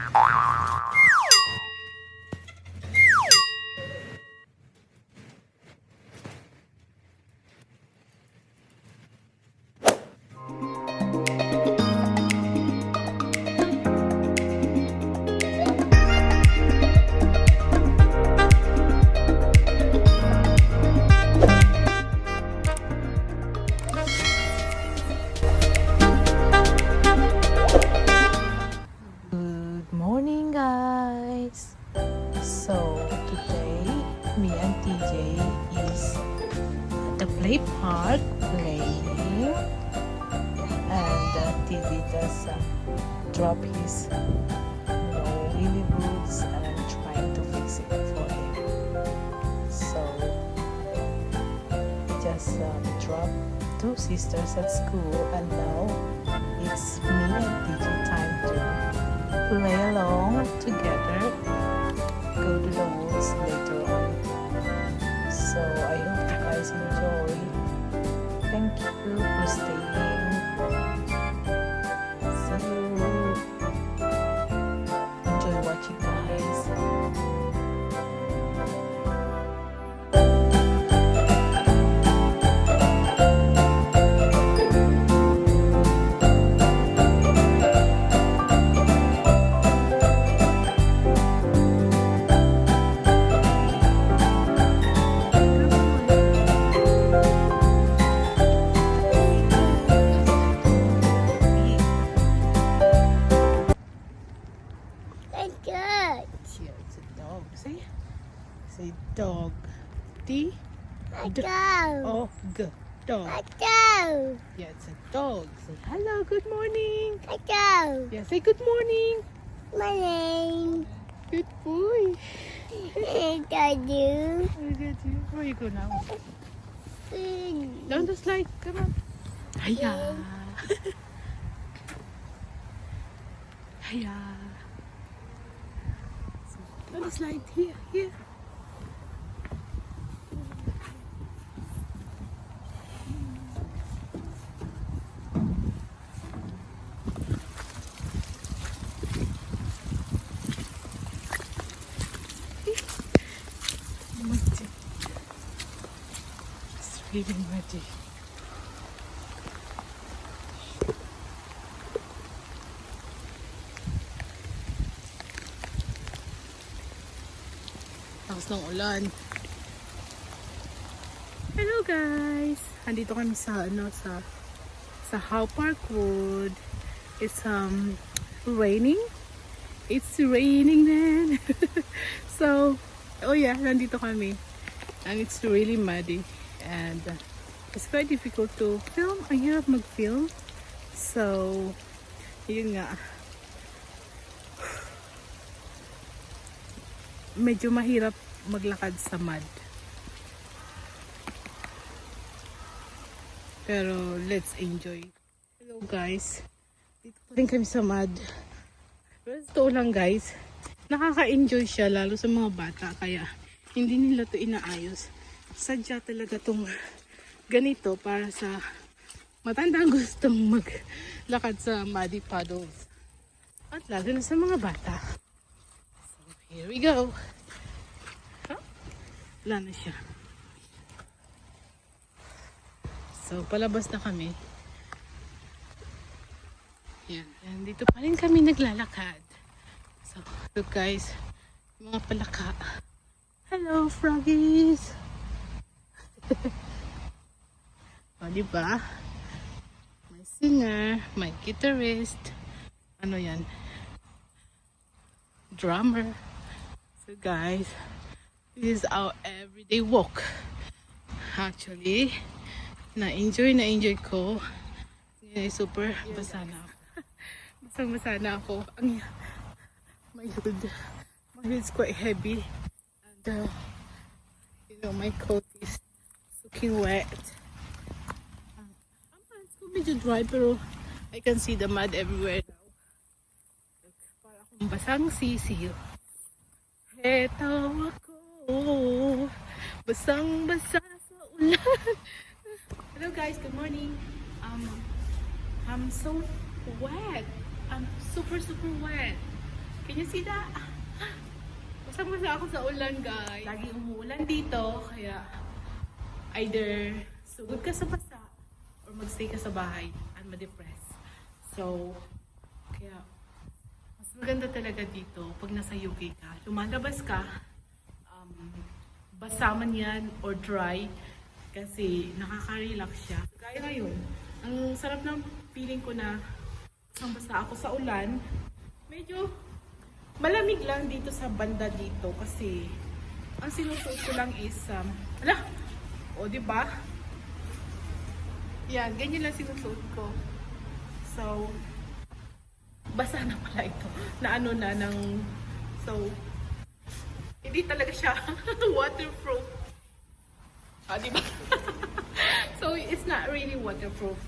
Good morning, guys. So today me and TJ is at the play park playing, and TJ just drop his wheelie boots, and I'm trying to fix it for him. So just dropped two sisters at school, and now it's me and TJ time to play along together, go to the woods later on. So I hope you guys enjoy. Thank you for staying. See you. Enjoy watching, guys. Good. Here, it's a dog. Say dog. D Go. O G. Dog. Go. Yeah, it's a dog. Say hello, good morning. Go. Yeah, say good morning. My name Good boy. is Daron. Look at you. Where you go now? Down the slide. Come on. Hiya. Hiya. Down the slide. Here. Muddy. It's really muddy. Tapos ng ulan. Hello guys! Andito kami sa How Park Road. It's raining. It's raining man. So, oh yeah, nandito kami. And it's really muddy. And it's quite difficult to film. Ang hirap mag-film. So, yun nga. Medyo mahirap maglakad sa mud. Pero let's enjoy. Hello guys. Dito pa rin kami sa mud. Pero ito lang guys. Nakaka-enjoy siya lalo sa mga bata. Kaya hindi nila to inaayos. Sadya talaga tong ganito para sa matandang gustong maglakad sa muddy puddles. At lalo na sa mga bata. Here we go. Huh? Wala na siya. So, palabas na kami. Yan. Yan. Dito pa rin kami naglalakad. So, look guys. Mga palaka. Hello, froggies! O, diba? May singer, may guitarist. Ano yan? Drummer. So guys, this is our everyday walk. Actually, na-enjoy ko. Yan ay super basa na ako. Basang-basa na ako. My hood is quite heavy. And you know, my coat is soaking wet. Ang pants ko medyo dry pero I can see the mud everywhere now. Para akong basang sisiyo. Heto ako, basang-basa sa ulan. Hello guys, good morning. I'm so wet. I'm super wet. Can you see that? Basang-basa ako sa ulan, guys. Lagi umuulan dito, kaya either sugod ka sa basa or magstay ka sa bahay and ma-depress. So, kaya mas maganda talaga dito pag nasa UK ka. Lumalabas ka, basa man yan or dry kasi nakaka-relax siya. Kaya ngayon, ang sarap ng feeling ko na basang-basa ako sa ulan. Medyo malamig lang dito sa banda dito kasi ang sinusuot ko lang is o diba? Yan, ganyan lang sinusuot ko. So, basa na pala ito. Na ano na ng so hindi talaga siya waterproof. Diba? So, it's not really waterproof.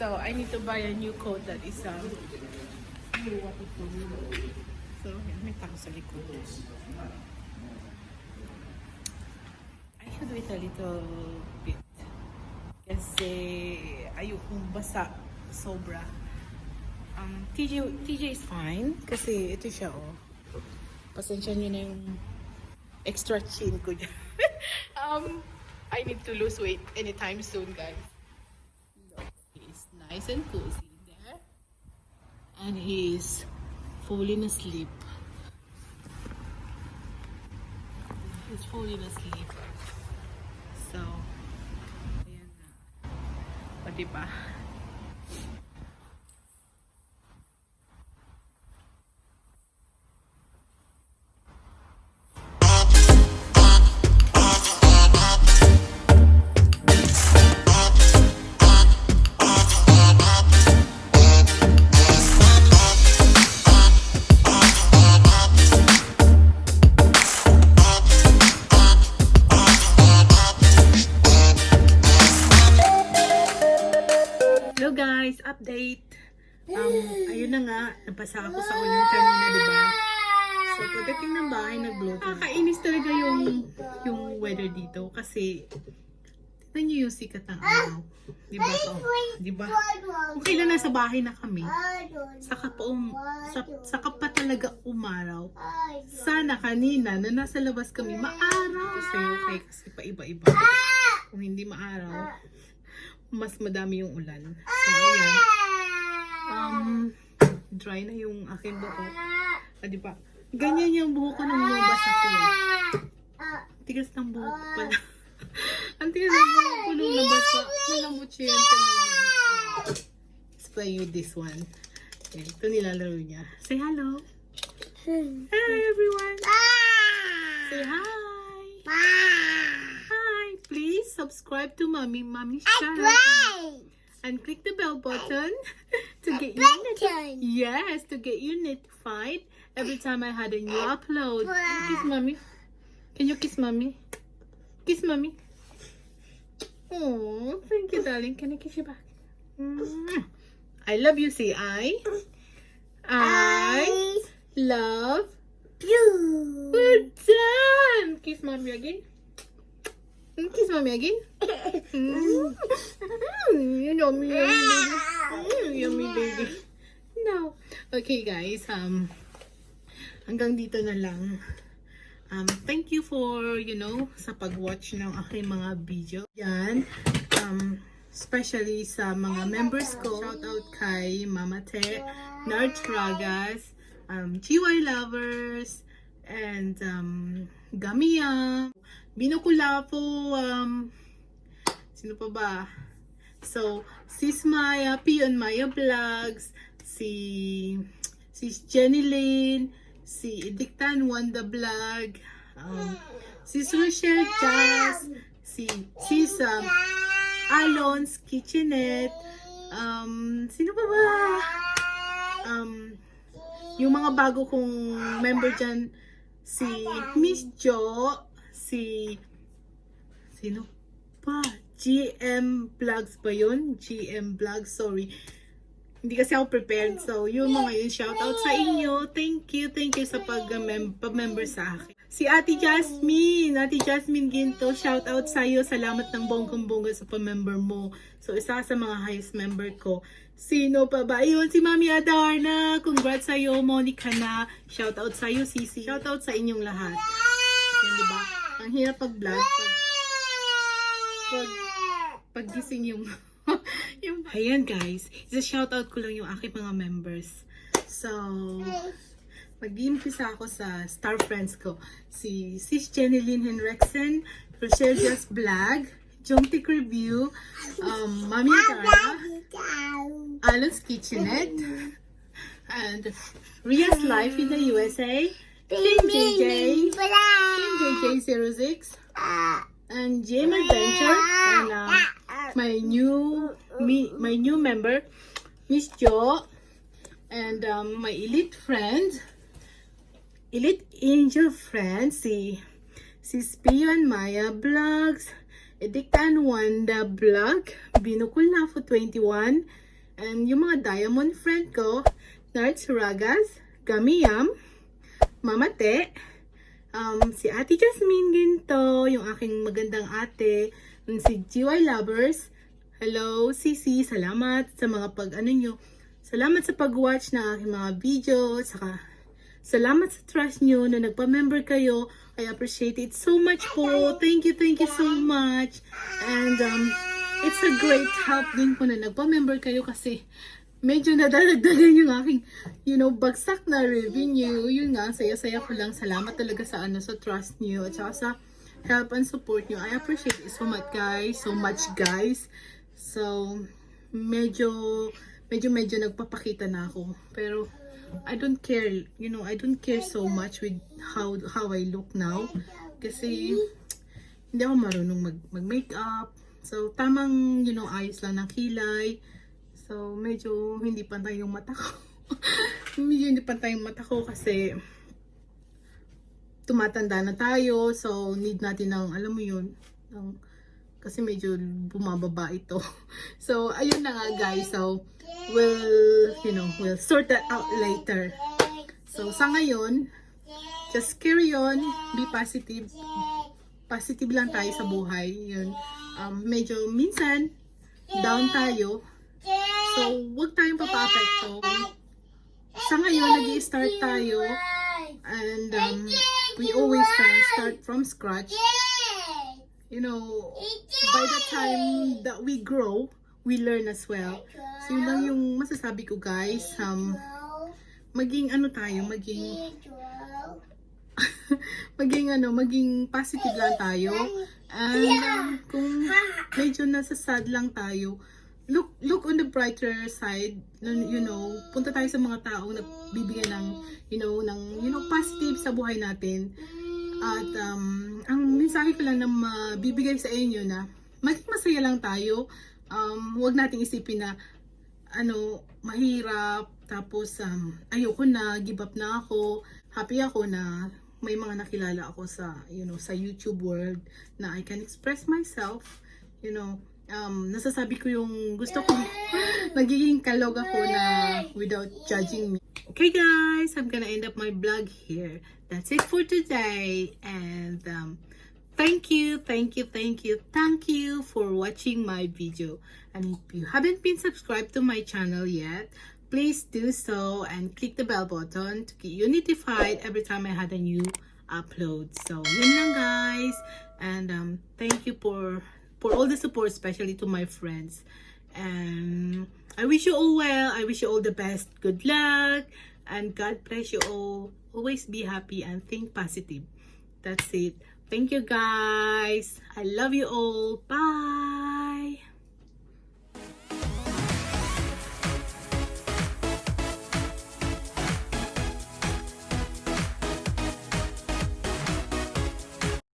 So, I need to buy a new coat that is really waterproof. So, yan, may tao sa likod. I should wait a little bit. Kasi, ayokong basa sobra. TJ is fine. Kasi, ito siya, oh. Pasensya nyo na yung extra chin ko dyan. I need to lose weight anytime soon, guys. Look, he's nice and cozy there. And he's falling asleep. He's falling asleep. So, ayan na. O, diba? Hello guys, update. Ayun na nga, napasa ako sa ulan kanina, di ba? So, pagdating ng bahay, nag-blow. Nakakainis talaga yung weather dito kasi tignan nyo yung sikat ng araw. Di ba to? Di ba? Kung kailan nasa bahay na kami, saka pa talaga umaraw. Sana kanina na nasa labas kami, maaraw. Kasi okay, kasi pa-iba-iba. Kung hindi maaraw, mas madami yung ulan. So, ayan. Dry na yung aking buhok. Diba? Ganyan yung buhok ko nung lumabas ako eh. Tigas ng buhok ko pala. Ang tigas ng buhok ko nung nabasa. Malamot siya yung kanina. Let's play with this one. Okay, ito nilalaro niya. Say hello. Hi everyone. Say hi. Please subscribe to Mommy's channel and click the bell button to get you to get you notified every time I had a new upload. Kiss mommy. Can you kiss mommy? Kiss mommy. Oh, thank you, darling. Can I kiss you back? I love you. Say I love you. We're done. Kiss mommy again. Kiss mommy again. Yummy, baby. Yummy, baby. No. Okay, guys. Hanggang dito na lang. Thank you for, sa pag-watch ng aking mga video. Yan. Especially sa mga members ko. Shout out kay Mama Te, Nard Ragas, GY Lovers, and Gamia, Binukulapo, sino pa ba? So, Sis Maya, Pion Maya Vlogs, si Jenny Lynn, si Edictan Wanda Vlog, Sis Rochelle Jazz, Sis Alon's Kitchenette, sino pa ba? Yung mga bago kong member dyan, si Miss Jo, sino pa? GM Vlogs ba yun? GM Vlogs, sorry. Hindi kasi ako prepared. So, yung mga yun, shout out sa inyo. Thank you sa pag-member sa akin. Si Ate Jasmine. Ate Jasmine Ginto, shout out sa'yo. Salamat ng bonggang-bongga sa pa-member mo. So, isa sa mga highest member ko. Sino pa ba? Ayun, si Mami Adarna. Congrats sa'yo, Monica na. Shout out sa'yo, Sisi. Shout out sa inyong lahat. Yan, diba? Ang hirap pag-vlog. Pag-gising yung... Ayan, guys. Isa shout out ko lang yung aking mga members. So... mag-iimpisa ako sa star friends ko. Si Sis Jeneline Henriksen, Rochelle Just Vlog, Jomtic Review, Mami Tara, Alan's Kitchenette, and Ria's Life in the USA, Team JJ, Team JJ06, and JM Adventure, and my new member, Miss Jo, and my elite friend, Elite Angel friends, si Spio and Maya Vlogs, Edicta and Wanda Vlog, Binukul Lafo 21, and yung mga diamond friend ko, Nards Ragas, Gamiyam, Mama Te, si Ate Jasmine Ginto, yung aking magandang ate, and si GY Lovers, hello, Sisi, salamat sa mga nyo, salamat sa pag-watch na aking mga video, saka salamat sa trust nyo na nagpa-member kayo. I appreciate it so much po. Thank you so much. And it's a great help din po na nagpa-member kayo kasi medyo nadadagdagan yung aking, bagsak na revenue. Yun nga, saya-saya ko lang. Salamat talaga sa trust nyo at saka sa help and support nyo. I appreciate it so much, guys. So, medyo nagpapakita na ako. Pero, I don't care, I don't care so much with how I look now. Kasi, hindi ako marunong mag-makeup. So, tamang, ayos lang ng kilay. So, medyo hindi pantay yung mata ko. Medyo hindi pantay yung mata ko kasi tumatanda na tayo. So, need natin ng, alam mo yun, kasi medyo bumababa ito. So, ayun na nga, guys. So, we'll sort that out later. So, sa ngayon, just carry on, be positive. Positive lang tayo sa buhay. Yun. Medyo minsan, down tayo. So, huwag tayong papa-apekto. Sa ngayon, nag-i-start tayo. And, we always start from scratch. By the time that we grow, we learn as well. So, yun lang yung masasabi ko, guys. Maging maging positive lang tayo. And, kung medyo nasa sad lang tayo, look on the brighter side. Punta tayo sa mga taong nagbibigay ng, positive sa buhay natin. At, ang mensahe ko lang na mabibigay sa inyo na, maging masaya lang tayo. Huwag nating isipin na mahirap, tapos ayoko na, give up na ako. Happy ako na may mga nakilala ako sa sa YouTube world na I can express myself. Nasasabi ko yung gusto ko. Nagiging kalog ako na without judging me. Okay, guys, I'm gonna end up my vlog here. That's it for today, and thank you for watching my video. And if you haven't been subscribed to my channel yet, please do so and click the bell button to get you notified every time I had a new upload. So, yun lang, guys. And thank you for all the support, especially to my friends. And I wish you all well. I wish you all the best. Good luck. And God bless you all. Always be happy and think positive. That's it. Thank you, guys. I love you all. Bye.